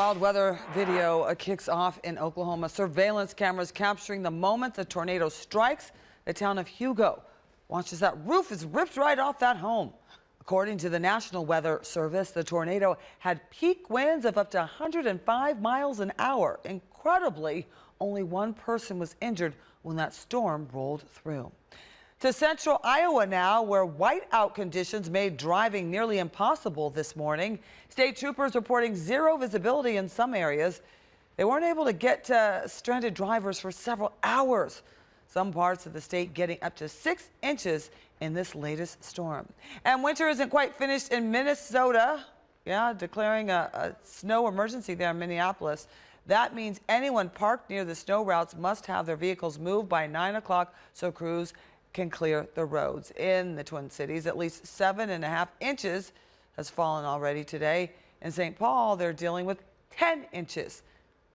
Wild weather video kicks off in Oklahoma. Surveillance cameras capturing the moment the tornado strikes the town of Hugo. Watch as that roof is ripped right off that home. According to the National Weather Service, the tornado had peak winds of up to 105 miles an hour. Incredibly, only one person was injured when that storm rolled through. To central Iowa now, where whiteout conditions made driving nearly impossible this morning. State troopers reporting zero visibility in some areas. They weren't able to get to stranded drivers for several hours. Some parts of the state getting up to 6 inches in this latest storm. And winter isn't quite finished in Minnesota. Yeah, declaring a snow emergency there in Minneapolis. That means anyone parked near the snow routes must have their vehicles moved by 9 o'clock so crews can clear the roads. In the Twin Cities, at least 7.5 inches has fallen already today. In St. Paul, they're dealing with 10 inches.